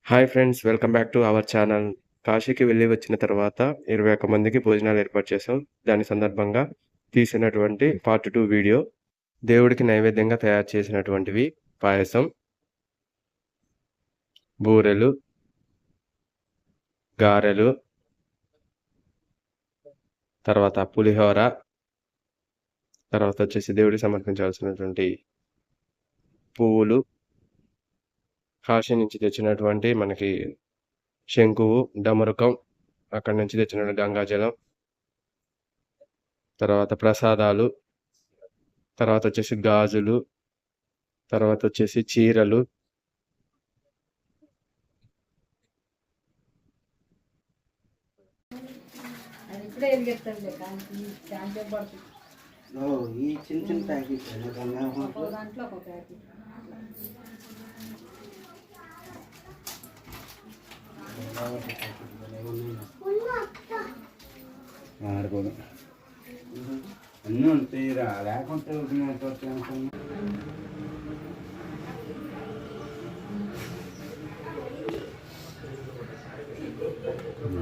Hi friends, welcome back to our channel. కాశీకి వెళ్ళి వచ్చిన తర్వాత 21 మందికి భోజనాలు ఏర్పాటు చేసాం. దాని సందర్భంగా తీసినటువంటి పార్ట్ 2 వీడియో. దేవుడికి నైవేద్యంగా తయారు చేసినటువంటివి పాయసం, బూరెలు, గారెలు, తర్వాత పులిహోర, తర్వాత వచ్చేసి దేవుడికి సమర్పించాల్సినటువంటి పువ్వులు, కాశీ నుంచి తెచ్చినటువంటి మనకి శంకువు, డమరుకం, అక్కడి నుంచి తెచ్చిన గంగాజలం, తర్వాత ప్రసాదాలు, తర్వాత వచ్చేసి గాజులు, తర్వాత వచ్చేసి చీరలు, ఈ చిన్న చిన్న ప్యాకెట్ దాంట్లో ఒక ప్యాకెట్ ఆడుకోదు అన్నీ ఉంటాయి లేకుంటే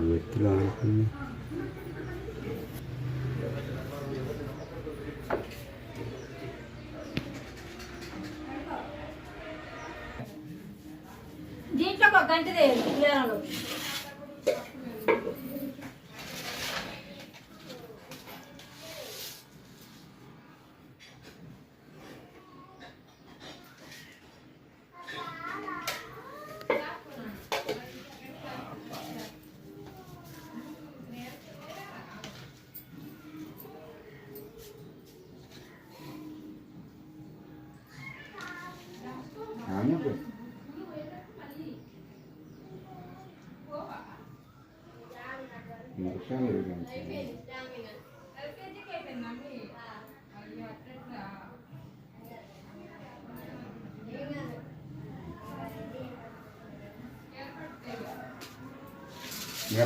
వ్యక్తులు అనుకుని దీంట్లో ఒక గంట తీయాలి.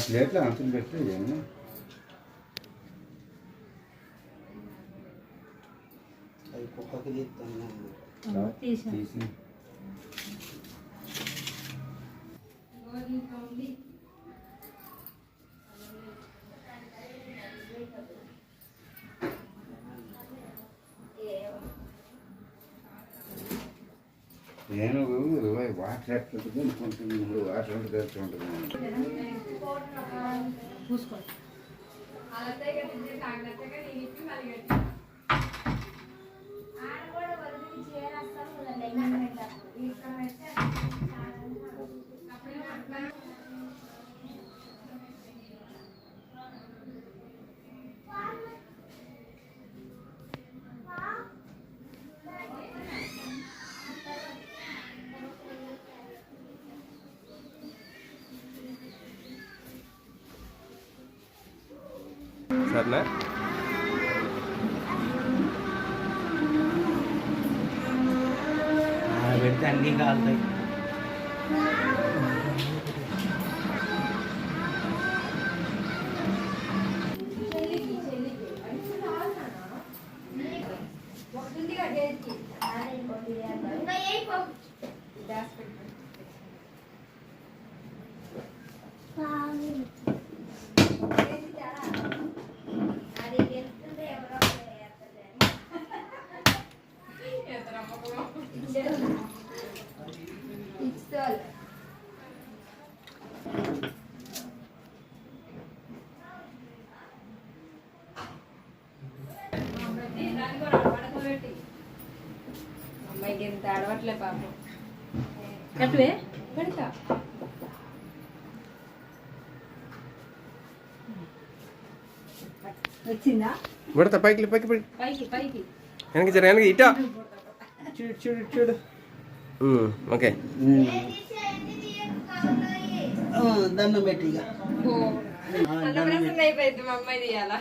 ప్లేట్లో అంచులు పెట్టి అది కుక్కకి తీస్తాను తీసి నేను వాటర్ ఎట్లుంటుంది అనుకుంటున్నాను. వాటర్ ఉంటే తెచ్చి ఉంటుంది. సరేనా? పెడితే అన్నీ కాలుతాయి. అమ్మాయికి ఎంత అడవట్లే పాపం. కట్టువే పెడతా. వచ్చిందా? పెడతా పైకి పైకి పైకి పైకి పైకి వెనక్కి జర వెనక్కి ఇటా చూడు చూడు చూడు. ఓకే, దండం పెట్టి ఇక అయిపోయింది. మా అమ్మాయి తీయాలా?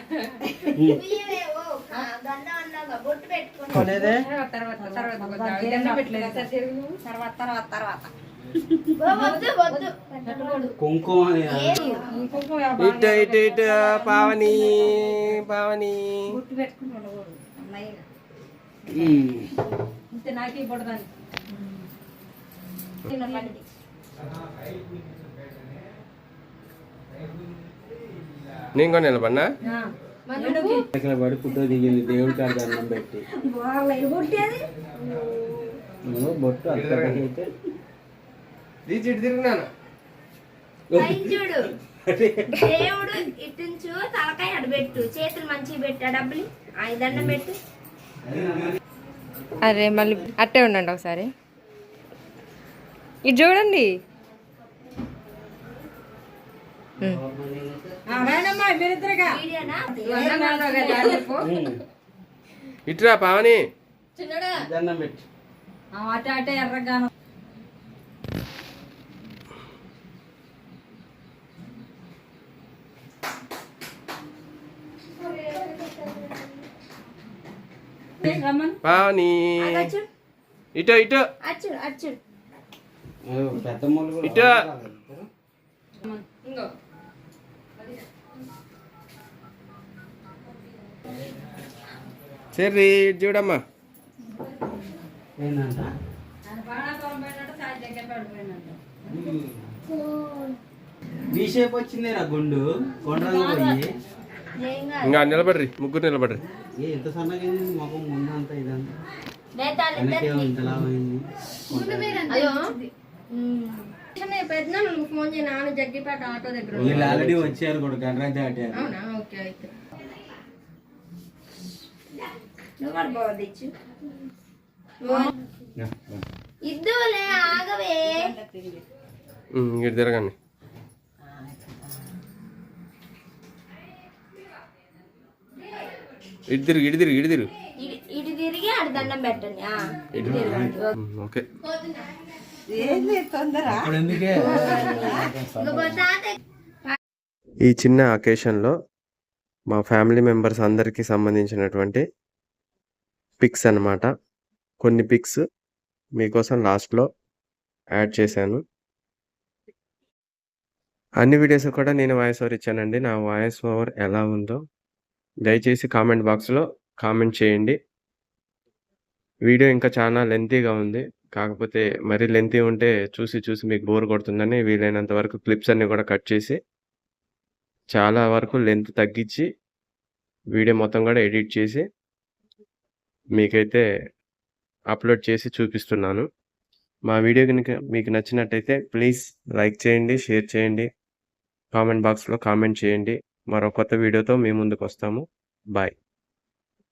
కుంకుమ ఇటు ఇటు ఇటు పావని పావని గుర్తు పెట్టుకుని ఇంత నాకే పడదాన్ని నేను కూడా నిలబడినా ఇక్కడ పడి ఫోటో దిగింది దేవుడి కాడ దండం పెట్టి నువ్వు బొట్టు అక్కడికైతే తిరిగినాను చూడు దేవుడు ఇట్టుంచు తలకాయ అడబెట్టు చేతులు మంచిగా పెట్టు డబ్బులు ఆ దండం పెట్టు అరే మళ్ళీ అట్టే ఉండండి ఒకసారి ఇది చూడండి వీడియోనా ఇట్రా పావని దండం పెట్టి అటే ఎర్రగాను పావని అచ్చు ఇటో ఇటో అచ్చు అచ్చు పెద్ద మూలు కూడా ఇటో ఇంకో సరే ఇటు చూడమ్మా ఏంటంట వి షేప్ వచ్చింది రా గుండు కొండలో పోయి ఏం కాదు ఇంకా నిలబడ్రి ముగ్గురు నిలబడ్రి ఏ ఎంత సన్నగా అయింది ముఖం ముందంతా ఇదంతా నేతాలు వెనకే ఇంతలా అయింది అయ్యో పెద్ద ఫోన్ చేయి నాన్న జగ్గిపేట ఆటో దగ్గర వీళ్ళు ఆల్రెడీ వచ్చారు కూడా గంటరాజ్ దాటారు అవునా ఓకే అయితే నువ్వు కూడా బాగుంది ఇచ్చు ఇద్దులే ఆగవే ఇటు తిరగండి ఇటు తిరుగు ఇటు తిరుగు ఇటు తిరుగు ఇటు తిరిగి ఆడ దండం పెట్టండి ఇటు తిరగండి ఓకే అప్పుడు ఎందుకే ఇంకో తాత ఈ చిన్న అకేషన్లో మా ఫ్యామిలీ మెంబర్స్ అందరికీ సంబంధించినటువంటి పిక్స్ అన్నమాట. కొన్ని పిక్స్ మీకోసం లాస్ట్లో యాడ్ చేశాను. అన్ని వీడియోస్ కూడా నేను వాయిస్ ఓవర్ ఇచ్చానండి. నా వాయిస్ ఓవర్ ఎలా ఉందో దయచేసి కామెంట్ బాక్స్లో కామెంట్ చేయండి. వీడియో ఇంకా చాలా లెంతీగా ఉంది. కాకపోతే మరీ లెంతీ ఉంటే చూసి చూసి మీకు బోర్ కొడుతుందని వీలైనంత వరకు క్లిప్స్ అన్నీ కూడా కట్ చేసి చాలా వరకు లెంత్ తగ్గించి వీడియో మొత్తం కూడా ఎడిట్ చేసి మీకైతే అప్లోడ్ చేసి చూపిస్తున్నాను. మా వీడియో కనుక మీకు నచ్చినట్టయితే ప్లీజ్ లైక్ చేయండి, షేర్ చేయండి, కామెంట్ బాక్స్లో కామెంట్ చేయండి. మరో కొత్త వీడియోతో మీ ముందుకు వస్తాము. బాయ్.